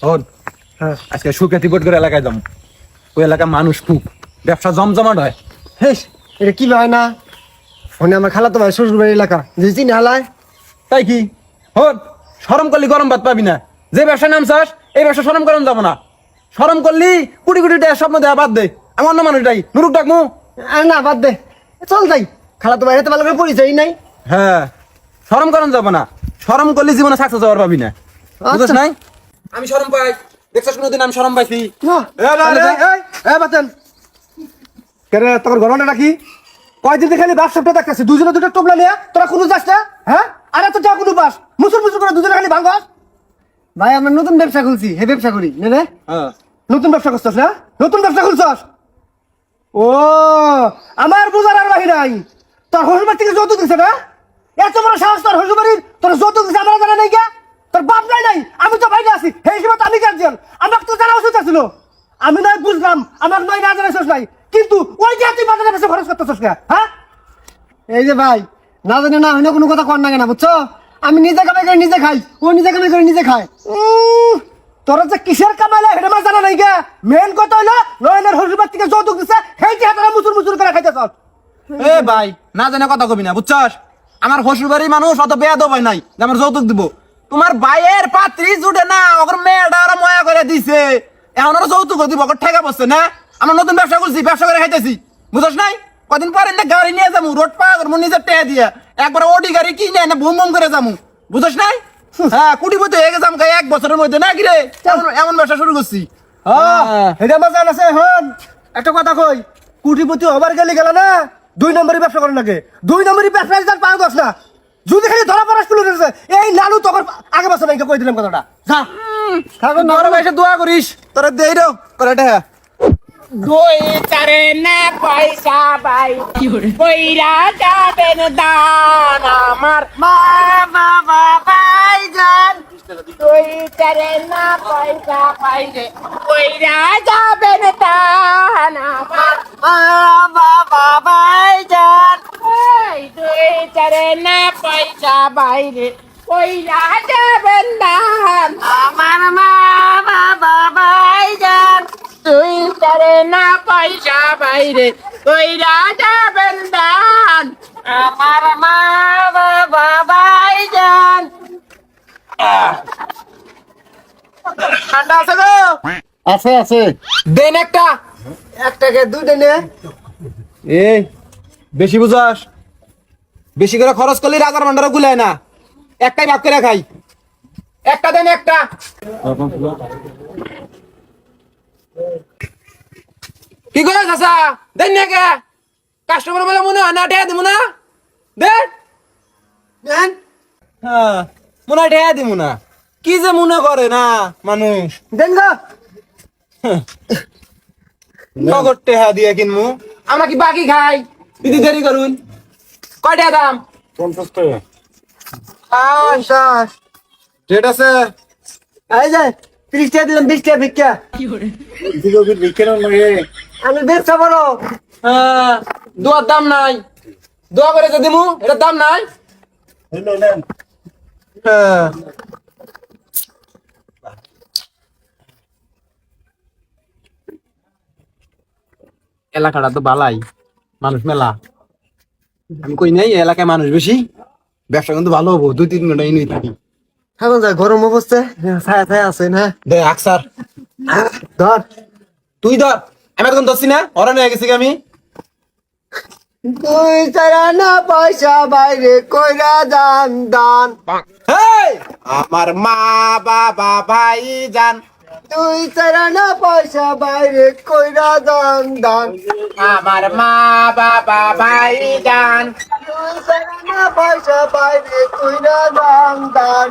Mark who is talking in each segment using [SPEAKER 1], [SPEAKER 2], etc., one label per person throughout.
[SPEAKER 1] শোন, আজকে সুখ্যাতি বোট করে এলাকায় যাবো। ওই এলাকার মানুষ খুব ব্যবসা জমজমাট হয়।
[SPEAKER 2] হেস, এটা কি হয় না? ফোনে আমার খালাতো ভাই শ্বশুর বাড়ির এলাকা, যে চিনি হালায়।
[SPEAKER 1] তাই কি হন, শরম করলি গরম ভাত পাবি না। যে ব্যবসা নামছাস এই ব্যবসা শরম করেন যাবো না। শরম করলি কোটি কোটি টাকা স্বপ্ন দেওয়া বাদ দে। আমি অন্য মানুষটাই নুরুক ডাকমু।
[SPEAKER 2] আর না, বাদ দে, চল যাই। খালাতো ভাই হাতে ভালো করে পরিচয় নাই।
[SPEAKER 1] হ্যাঁ, শরম করেন যাবো না। শরম করলি জীবনে সাকসেস হওয়ার পাবি না, বুঝছ নাই? আমি শরম পাই, দেখছস কোনোদিন আমি শরম পাইছি?
[SPEAKER 2] বাতেন
[SPEAKER 3] কেরে তোর ঘটনা নাকি? কয়দিন খালি বাস সবটা দেখতেছি, দুজনে দুটো টোপলা নিয়ে তোরা কোনো যাস না? হ্যাঁ, আরে তো যা কোনো বাস মুসুর মুসুর করে দুজনে খালি ভাঙাস।
[SPEAKER 2] ভাই, আমরা নতুন ব্যবসা খুলছি, হে ব্যবসা করি নে রে।
[SPEAKER 1] হ্যাঁ,
[SPEAKER 3] নতুন ব্যবসা করছিস না? নতুন ব্যবসা খুলছস? ও, আমার বুঝার আর বাহি নাই। তোর শ্বশুরবাড়ি থেকে যৌতুক দিছে না? এত বড় সাহস তোর শ্বশুরবাড়ির, তোর যৌতুক দিছে আমরা জানা নাই কে? তোর বাপ নাই নাই, আমি তো বাইরে আছি, সেই সময় তো আমি গার্জিয়ান, আমাকে তো জানা উচিত ছিল। আমি নয় বুঝলাম, আমার নয় না জানাইছস নাই, কিন্তু ওই যে তুই বাজারে বেশি খরচ করতেছস না? হ্যাঁ,
[SPEAKER 2] এই যে ভাই, না জানি না হইলে কোনো কথা কর না কেন, বুঝছো? আমি নিজে কামাই করে নিজে খাই, ও নিজে কামাই করে নিজে খায়।
[SPEAKER 3] তোরা যে কিসের কামাইলা এটা আমার জানা নাই কে? মেন কথা হইলো নয়নের শ্বশুরবাড়ি থেকে যৌতুক দিছে, সেই যে হাতারা মুচুর মুচুর করে খাইতেছস।
[SPEAKER 1] এ ভাই, না জানে কথা কবি না, বুঝছস? আমার শ্বশুর বাড়ির মানুষ অত বেয়াদব হয় নাই যে আমার যৌতুক দিব। তোমার ভাইয়ের পাত্রী জুটে না, ওর মেয়েটা ওরা ময়া করে দিছে, এখন ওরা যৌতুক দিব, ওকে ঠেকা বসছে না। আমার নতুন ব্যবসা করছি, ব্যবসা করে খাইতেছি, বুঝছস নাই? কদিন পরে না গাড়ি নিয়ে যাবো, রোড পা করবো নিজের টেয়া দিয়ে, একবার ওডি গাড়ি কিনে না বুম বুম করে যাবো, বুঝছস নাই? হ্যাঁ, কোটিপতি হয়ে গেছে আমাকে 1 বছরের মধ্যে, না কি রে? এমন ব্যবসা শুরু করছি।
[SPEAKER 3] এটা আমার জানা আছে। হন, একটা কথা কই, কুটিপতি হবার গেলে গেল না 2 নম্বরই ব্যবসা করেন লাগে। 2 নম্বরই ব্যবসা যার পাও দশ না, যদি খালি ধরা পড়া শুরু করেছে এই লালু তোর আগে বছর নাকি কই দিলাম কথাটা। যা
[SPEAKER 1] থাকো না, বড় ভাই এসে দোয়া করিস তোরা দেই রে করে এটা।
[SPEAKER 4] দুই চারে না পয়সা বাই কইরা যাবেন দান আমার মা বাবা ভাইজান। দুই চারে না পয়সা পাইরে কইরা যাবেন দান আমার মা বাবা ভাইজান। দুই চারে না পয়সা বাইরে কইরা যাবেন দান আমার মা বাবা ভাইজান। তুই তারে না পয়সা বাইরে কইরা যাবেন দান আমার মা বাবা ভাইজান।
[SPEAKER 1] ঠান্ডা আছে গো?
[SPEAKER 2] আছে আছে,
[SPEAKER 1] দেন একটা।
[SPEAKER 2] একটাকে 2 নে।
[SPEAKER 1] এই বেশি বুঝাস, বেশি করে খরচ করলে রাজার ভান্ডারও গুলায় না। একটাই ভাগ করে খাই, একটা দেন একটা। কি করে চাচা দেন না কে? কাস্টমার বলে মনে হয় না, ঠেয়া দিব না। দেন
[SPEAKER 2] দেন
[SPEAKER 1] হ্যাঁ, মনে হয় ঠেয়া দিব না। কি যে মনে করে না মানুষ,
[SPEAKER 2] দেন গো।
[SPEAKER 1] নগদ টেহা দিয়ে কিনমু। আমরা কি বাকি খাই? দিদি দেরি করুন। কয়টা দাম?
[SPEAKER 3] 50 টাকা।
[SPEAKER 2] 50।
[SPEAKER 1] রেট আছে?
[SPEAKER 2] এই যে 30 টাকা দিলাম, 20 টাকা ভিক্ষা।
[SPEAKER 3] দিগো বিকেন লাগে।
[SPEAKER 2] আমি ব্যবসা বড়।
[SPEAKER 1] হ্যাঁ, দোয়ার দাম নাই। দোয়া করে যে দিমু, এটার দাম নাই।
[SPEAKER 3] নেন
[SPEAKER 1] হ্যাঁ, এলাকাটা তো বালাই, মানুষ মেলা। আমি কই নাই এলাকায় মানুষ বেশি, ব্যবসা কিন্তু ভালো হবো। 2-3 ঘন্টা ইনুই থাকি।
[SPEAKER 2] এখন যা গরম অবস্থা, ছায়া ছায়া আছে না।
[SPEAKER 1] দে আকসার
[SPEAKER 2] ধর
[SPEAKER 1] তুই ধর, আমি এখন ধরছি না, ওরা নিয়ে গেছি আমি।
[SPEAKER 2] 2 চারা না পয়সা বাইরে কইরা দান দান।
[SPEAKER 1] হেই, আমার মা বাবা ভাই জান।
[SPEAKER 2] 2 চারা না পয়সা বাইরে কইরা দান দান।
[SPEAKER 4] আমার মা বাবা ভাই জান।
[SPEAKER 2] 2 চারা না পয়সা বাইরে কইরা দান দান।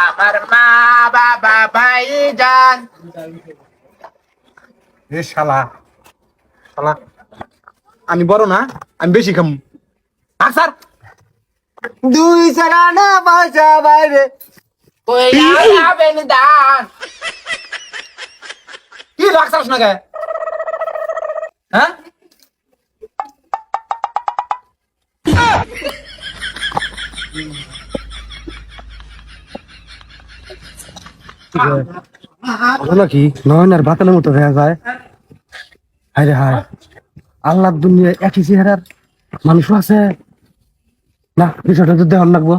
[SPEAKER 4] আমার মা বাবা ভাই জান।
[SPEAKER 1] এ শালা শালা, আমি বড় না, আমি বেশি খাম। আকসার
[SPEAKER 2] 2 চারা না পয়সা বাইরে
[SPEAKER 4] কইরা যাবেন দান।
[SPEAKER 1] কি আকসার না কে? হ্যাঁ,
[SPEAKER 3] নাকি নয় আর বাতানের মতো দেখা যায়। হায় রে হায়, আল্লাহ দুনিয়া একই চেহারার মানুষও আছে না, বিষয়টা তো দেখান লাগবো।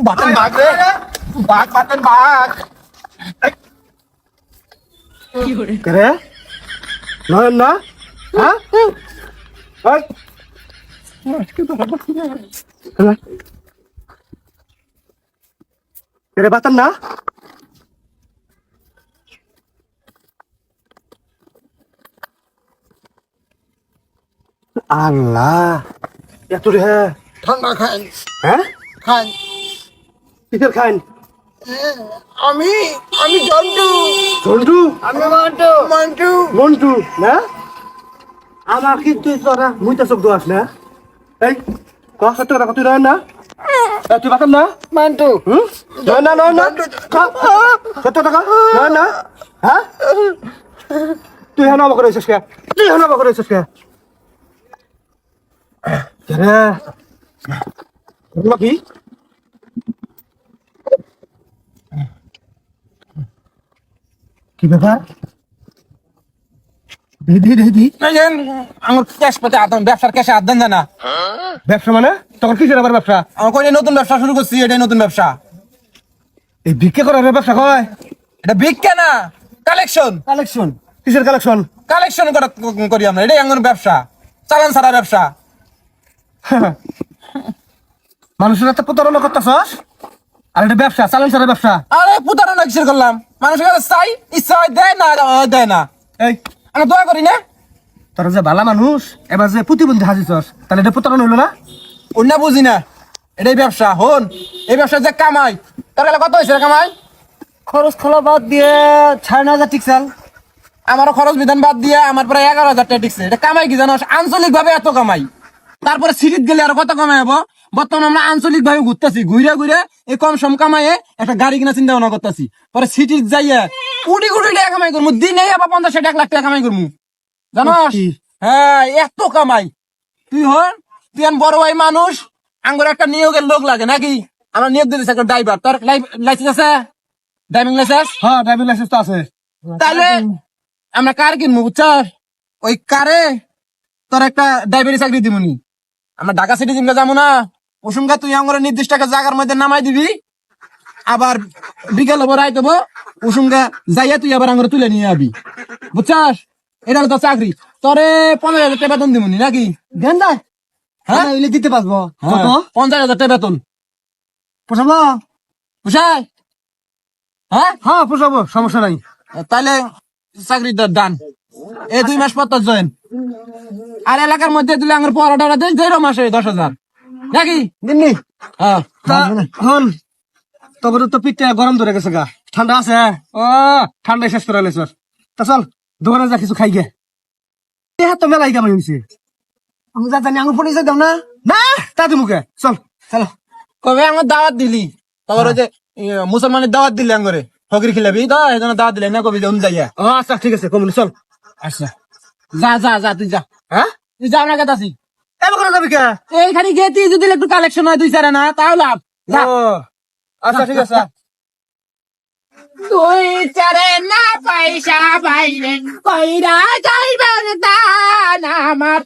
[SPEAKER 1] বাতেন বাঘ রে, বাঘ বাতেন বাঘ।
[SPEAKER 3] রে নয় না, হ্যাঁ রে বাতান না, আল্লাহ এত রে
[SPEAKER 2] ঠান্ডা খান
[SPEAKER 3] হ্যাঁ
[SPEAKER 2] খান
[SPEAKER 3] কিসের খান
[SPEAKER 2] আমি জন্টু
[SPEAKER 3] ঝন্টু
[SPEAKER 2] আমি মন্টু মন্টু
[SPEAKER 3] মন্টু না আমার কিন্তু তোরা মুইতা চোখ দোয়াস না এই সত্য কথা তুই নয় না তুই বাতাম না
[SPEAKER 2] মন্টু
[SPEAKER 3] হুম নয় না নয় না সত্য টাকা নয় না হ্যাঁ তুই হেন অবাক রয়েছিস কে তুই হেন অবাক রয়েছিস কে কি কি ব্যাপার দিদি দিদি
[SPEAKER 1] আমার ক্যাশ পেতে আদম ব্যবসার ক্যাশে আদান জানা।
[SPEAKER 3] ব্যবসা মানে তখন কিসের আবার ব্যবসা
[SPEAKER 1] আমার কই নতুন ব্যবসা শুরু করছি, এটাই নতুন ব্যবসা।
[SPEAKER 3] এই ভিক্ষে করার ব্যবসা কয়
[SPEAKER 1] এটা ভিক্ষা না, কালেকশন।
[SPEAKER 3] কালেকশন কিসের কালেকশন
[SPEAKER 1] কালেকশন করি আমরা, এটাই আমার ব্যবসা, চালান ছাড়া ব্যবসা।
[SPEAKER 3] মানুষের এত প্রতারণা করতেছস আর এটা ব্যবসা চালান ছাড়া ব্যবসা
[SPEAKER 1] আরে প্রতারণা কিসের করলাম? মানুষের কাছে চাই, ইচ্ছা হয় দেয়, না দেয় না।
[SPEAKER 3] এই
[SPEAKER 1] আমরা দোয়া করি না।
[SPEAKER 3] তোরা যে ভালো মানুষ এবার যে প্রতিবন্ধী হাজিছস তাহলে এটা প্রতারণা হইলো না
[SPEAKER 1] অন্য বুঝি না, এটাই ব্যবসা। হন, এই ব্যবসা যে কামাই, তার কাছে কত হয়েছে রে কামাই?
[SPEAKER 2] খরচ খোলা বাদ দিয়ে 6,500 ঠিক চাল
[SPEAKER 1] আমারও খরচ বিধান বাদ দিয়ে আমার প্রায় 11,000 টাকা টিকছে। এটা কামাই কি জানো? আঞ্চলিক ভাবে এত কামাই, তারপরে সিটিত গেলে আর কত কামাই হবো। বর্তমানে আমরা আঞ্চলিক ভাবে ঘুরতেছি, ঘুরে ঘুরে এই কম সম কামাইয়ে একটা গাড়ি কিনা চিন্তা ভাবনা করতেছি। পরে সিটিত যাইয়া কোটি কোটি টাকা কামাই করবো, দিনে আবার 50-1 লাখ টাকা কামাই করবো, জানোস? হ্যাঁ, এত কামাই। তুই হন, তুই এখন বড় ভাই মানুষ, আঙ্গুর একটা নিয়োগের লোক লাগে নাকি? আমরা নিয়োগ দিতেছি একটা ড্রাইভার। তোর লাইসেন্স আছে? Driving licence?
[SPEAKER 3] হ্যাঁ ড্রাইভিং লাইসেন্স তো আছে
[SPEAKER 1] তাহলে আমরা কার কিনবো, বুঝছস? ওই কারে তোর একটা ড্রাইভারি চাকরি দিবনি। আমরা ঢাকা সিটি জিমকে যাবো না, ওসুমকা তুই আমার নির্দিষ্ট একটা জায়গার মধ্যে নামাই দিবি, আবার বিকেল হবো রাইত হবো, ওসুমকা যাইয়া তুই আবার আঙুরে তুলে নিয়ে আবি, বুঝছস? এটা হলো তোর চাকরি। তোরে 50,000 টাকা বেতন দিবনি নাকি?
[SPEAKER 2] দেন দা
[SPEAKER 1] হ্যাঁ,
[SPEAKER 2] হ্যাঁ দিতে পারবো কত
[SPEAKER 1] 50,000 টাকা বেতন
[SPEAKER 2] পোষাবো
[SPEAKER 1] বুঝাই? হ্যাঁ,
[SPEAKER 3] হ্যাঁ পোষাবো সমস্যা নাই
[SPEAKER 1] তাহলে চাকরিটা ডান। এই 2 মাস পর তোর জয়েন। আর এলাকার মধ্যে দিলে আমার পড়াটা দেয় 0 মাসে 10,000 নাকি?
[SPEAKER 2] দিননি
[SPEAKER 1] হ্যাঁ,
[SPEAKER 3] তা হন তবে তো পিঠটা গরম ধরে গেছে গা ঠান্ডা আছে ও ঠান্ডায় শেষ করে আলেছ তা চল দোকানে যা কিছু খাই গে দেহা তো মেলাই কামাই হয়েছে
[SPEAKER 2] আমি যা জানি আঙুর পরিচয় দাও না
[SPEAKER 3] না তা মুখে চল
[SPEAKER 2] চলো
[SPEAKER 1] কবে আমার দাওয়াত দিলি? তারপর ওই যে মুসলমানের দাওয়াত দিলি আঙ্গরে ফকির খিলাবি তো, এই জন্য দাওয়াত দিলে না, কবি যে যাইয়া।
[SPEAKER 3] ও আচ্ছা ঠিক আছে কমল চল
[SPEAKER 1] আচ্ছা, যা যা যা, তুই যা।
[SPEAKER 3] হ্যাঁ
[SPEAKER 1] তুই যা, আমরা কাছে
[SPEAKER 3] এবার করে যাবি কে
[SPEAKER 1] এইখানে গিয়ে তুই যদি একটু কালেকশন হয় 2-4 না, তাহলে লাভ। যা।
[SPEAKER 3] ও আচ্ছা ঠিক আছে
[SPEAKER 4] 2-4 না পয়সা বাইরে কইরা যাইবার দান আমার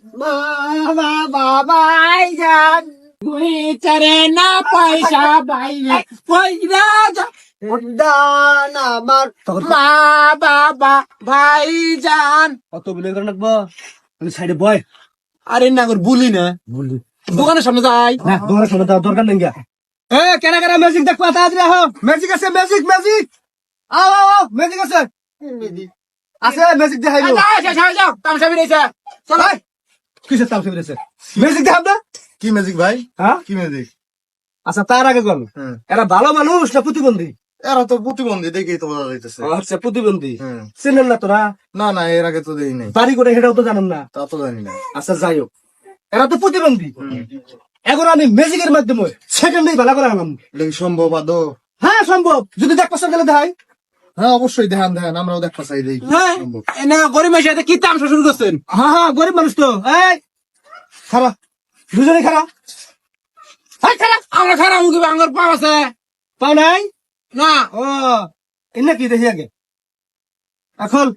[SPEAKER 4] মা বাবাই যান। 2-4 না পয়সা বাইরে কইরা
[SPEAKER 2] দান আমার
[SPEAKER 4] মা বাবা ভাই যান।
[SPEAKER 3] কত বিলে করে রাখবো তুমি সাইডে বয়
[SPEAKER 1] আরে না করে বলি না,
[SPEAKER 3] বললি
[SPEAKER 1] দোকানের সামনে যাই।
[SPEAKER 3] না দোকানের সামনে যাওয়ার দরকার নেই গা এ কেনা কেনা ম্যাজিক দেখবা তাড়াতাড়ি আহ ম্যাজিক আছে ম্যাজিক ম্যাজিক আও আও আও ম্যাজিক আছে আছে ম্যাজিক দেখাইলো
[SPEAKER 4] যাও তামসা বিরেছে
[SPEAKER 3] চল ভাই কিসের তাল ফেলেছে ম্যাজিক দেখাব না
[SPEAKER 5] কি ম্যাজিক ভাই?
[SPEAKER 3] হ্যাঁ
[SPEAKER 5] কি ম্যাজিক?
[SPEAKER 3] আচ্ছা তার আগে বল এরা ভালো মানুষ না প্রতিবন্ধী
[SPEAKER 5] এরা তো প্রতিবন্ধী দেখেই তো বোঝা যাইতেছে।
[SPEAKER 3] আচ্ছা প্রতিবন্ধী
[SPEAKER 5] হুম।
[SPEAKER 3] চেনেন না তোরা
[SPEAKER 5] না না, এর আগে তো দেই নাই,
[SPEAKER 3] বাড়ি করে সেটাও তো জানেন না
[SPEAKER 5] তা তো জানি না।
[SPEAKER 3] আচ্ছা যাই হোক এরা তো প্রতিবন্ধী এখন আমি ম্যাজিকের মাধ্যমে সেকেন্ডেই ভালো করে আনলাম
[SPEAKER 5] এটা কি সম্ভব আদৌ?
[SPEAKER 3] হ্যাঁ সম্ভব যদি দেখ পছন্দ গেলে দেখাই
[SPEAKER 5] হ্যাঁ অবশ্যই দেখান দেখান, আমরাও দেখা চাই দেখি
[SPEAKER 1] হ্যাঁ,
[SPEAKER 5] সম্ভব।
[SPEAKER 1] না গরিব মাসে কি তামসা শুরু করছেন?
[SPEAKER 3] হ্যাঁ হ্যাঁ গরিব মানুষ তো এই খারাপ দুজনে খারাপ হাই খারাপ
[SPEAKER 1] আমরা খারাপ মুখে আঙ্গুর পাও আছে
[SPEAKER 3] পাও নাই
[SPEAKER 1] না
[SPEAKER 3] ও এনে কি দেখি আগে এখন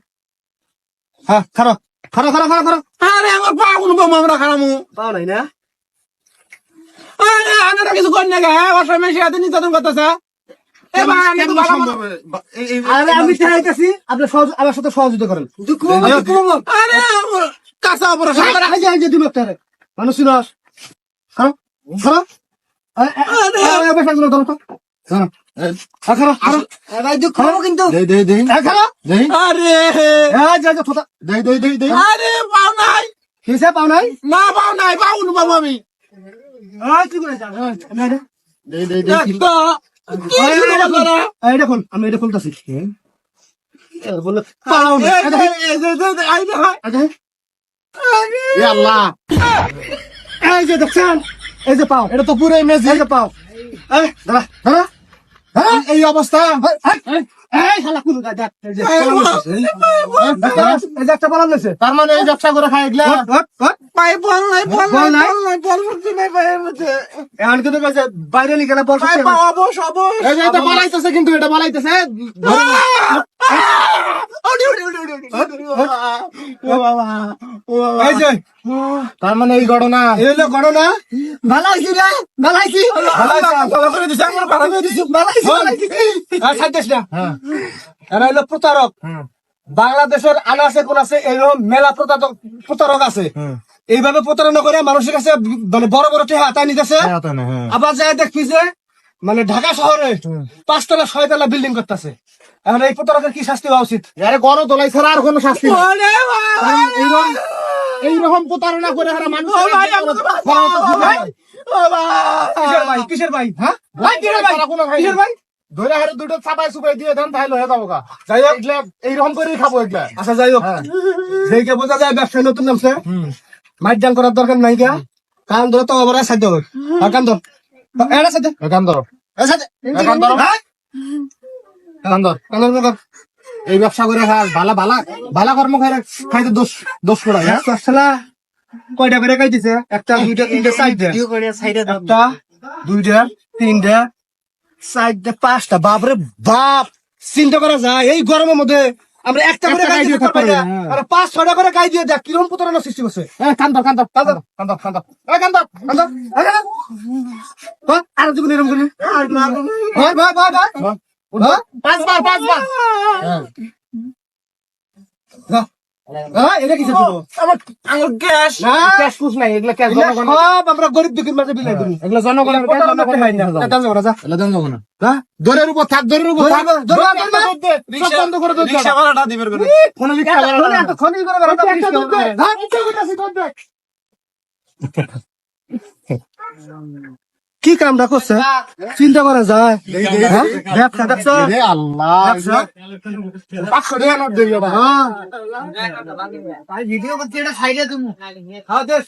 [SPEAKER 3] হ্যাঁ খারাপ খারাপ খারাপ খারাপ খারাপ
[SPEAKER 1] আরে আমার পা কোন বাম আমরা খারামু
[SPEAKER 3] পাও নাই না
[SPEAKER 1] আরে আনারা কিছু কর না গে অসহায় মানুষের হাতে নির্যাতন করতেছে এবার আমি তো ভালো মতো-
[SPEAKER 3] আরে আমি চাইতেছি আপনি আমার সাথে সহযোগিতা করেন
[SPEAKER 1] আরে আমার কাঁচা অপারেশন করা
[SPEAKER 3] মানুষ চিনস খারাপ খারাপ কিন্তু
[SPEAKER 1] আরে আরে পাও নাই
[SPEAKER 3] পাও নাই
[SPEAKER 1] না পাও নাই পাও কোন বাম আমি দেখতো কি শুরু করলো
[SPEAKER 3] এটা খোল আমি এটা খুলতেছি বললো পাও নাই
[SPEAKER 5] আল্লাহ
[SPEAKER 3] এই যে দেখছেন এই যে পাও
[SPEAKER 5] এটা তো পুরো ইমেজ
[SPEAKER 3] এই যে পাও এই দাঁড়া দাঁড়া
[SPEAKER 5] এই অবস্থা
[SPEAKER 3] এই শালা কুলু দেখ এই যে এই যে একটা পালান লইছে
[SPEAKER 5] তার মানে এই ব্যবসা করে খাই এগুলা
[SPEAKER 1] পাই বল নাই বল
[SPEAKER 3] বল
[SPEAKER 1] নাই
[SPEAKER 3] নাই?
[SPEAKER 1] বল করতে নাই পায়ের মধ্যে
[SPEAKER 3] এখন কিন্তু কইছে বাইরে লিখে না বল
[SPEAKER 1] পাই
[SPEAKER 3] করতে
[SPEAKER 1] পাও অবশ অবশ
[SPEAKER 5] এই যে এটা বানাইতেছে কিন্তু এটা বানাইতেছে
[SPEAKER 1] ওডি ওডি ওডি ওডি ও বাবা ও বাবা
[SPEAKER 3] এই যে
[SPEAKER 5] তার মানে এই ঘটনা
[SPEAKER 3] এই হলো ঘটনা ভালাইছি রে ভালাইছি
[SPEAKER 1] ভালো করে দিছ আমার ভালো করে দিছ
[SPEAKER 3] ভালাইছি আর ছাড়তেছ না
[SPEAKER 5] হ্যাঁ
[SPEAKER 3] এরা হলো প্রতারক বাংলাদেশের আনাচে কোনাচে এরকম মেলা প্রতারক আছে এইভাবে প্রতারণা করে মানুষের কাছে মানে বড় বড় টেহা হাতায় নিতেছে আবার যায় দেখবি যে মানে ঢাকা শহরে 5 তলা 6 তলা বিল্ডিং করতেছে এখন এই প্রতারকের কি শাস্তি হওয়া উচিত
[SPEAKER 5] আরে গণ দোলাই ছাড়া আর কোনো শাস্তি নেই।
[SPEAKER 1] ওরে বাবা
[SPEAKER 5] এইরকম প্রতারণা করে হারা মানুষ
[SPEAKER 1] ও ভাই আমাকে বাঁচাও ও বাবা
[SPEAKER 3] কিসের ভাই হ্যাঁ
[SPEAKER 5] ভাই কিসের ভাই কোনো ভাই
[SPEAKER 3] কিসের ভাই
[SPEAKER 5] ধরে হারে দুটো চাপাই চুপাই দিয়ে দেন তাহলে হয়ে যাবো গা
[SPEAKER 3] যাই হোক
[SPEAKER 5] এগুলা এইরকম করেই খাবো এগুলা
[SPEAKER 3] আচ্ছা যাই হোক যেইকে বোঝা যায় ব্যবসায় নতুন নামছে মাইট ডান করার দরকার নাই কা কান ধরে তো আবার সাধ্য হোক কান ধর এটা সাধ্য
[SPEAKER 5] এখান ধরো এখান ধরো এখান ধর
[SPEAKER 3] কান ধর
[SPEAKER 5] এই ব্যবসা করে খা ভালা ভালা ভালা কর্ম খাই খাইতে দোষ দোষ করা হ্যাঁ
[SPEAKER 3] শালা কয়টা করে খাইতেছে একটা দুইটা তিনটা চারটা একটা দুইটা তিনটা চারটা পাঁচটা বাপরে বাপ চিন্তা করা যায় এই গরমের মধ্যে আমরা একটা করে
[SPEAKER 5] একটা
[SPEAKER 3] গাই দিয়ে
[SPEAKER 5] গাই
[SPEAKER 3] থাকতে পারি না
[SPEAKER 5] হ্যাঁ।
[SPEAKER 3] আর 5-6টা করে গাই দিয়ে দেখ কিরকম প্রতারণা সৃষ্টি করছে
[SPEAKER 5] কান ধর কান ধর কান ধর কান ধর কান ধর এই কান ধর
[SPEAKER 3] কান ধর, এই কান ধর। আর জীবন এরকম করি ভাই ভাই ভাই ভাই ভাই
[SPEAKER 5] পাঁচবার
[SPEAKER 3] এটা কিসে দিব
[SPEAKER 1] আমার আমার গ্যাস
[SPEAKER 3] না
[SPEAKER 5] ক্যাশ কুছ নাই এগুলা ক্যাশ
[SPEAKER 3] এগুলা
[SPEAKER 5] জনগণ
[SPEAKER 3] সব আমরা গরিব দুঃখীর মাঝে বিলাই করি
[SPEAKER 5] এগুলা জনগণের ক্যাশ জনগণ খাই না
[SPEAKER 3] এটা যাবো না, যা।
[SPEAKER 5] এগুলা দেন যাবো না
[SPEAKER 3] হ্যাঁ?
[SPEAKER 5] দরের উপর থাক দরের উপর থাক
[SPEAKER 3] দরের উপর, দরের উপর।
[SPEAKER 5] সব বন্ধ করে দে
[SPEAKER 1] রিকশা ভাড়াটা দিবের করে
[SPEAKER 5] কোনো রিক্সা
[SPEAKER 3] একটা
[SPEAKER 5] ভাড়া
[SPEAKER 3] খনি,
[SPEAKER 5] না।
[SPEAKER 3] একটা খনি করে বেড়াতে
[SPEAKER 5] একটা
[SPEAKER 3] পারিস
[SPEAKER 5] দুধ দে।
[SPEAKER 3] না। হ্যাঁ? কি কামটা করছে চিন্তা করা যায় হ্যাঁ? ব্যবসা দেখছো
[SPEAKER 5] রে আল্লাহ
[SPEAKER 3] ব্যবসা?
[SPEAKER 5] 500 টাকা নোট দিবি বাবা
[SPEAKER 3] হ্যাঁ। হ্যাঁ, দেখ।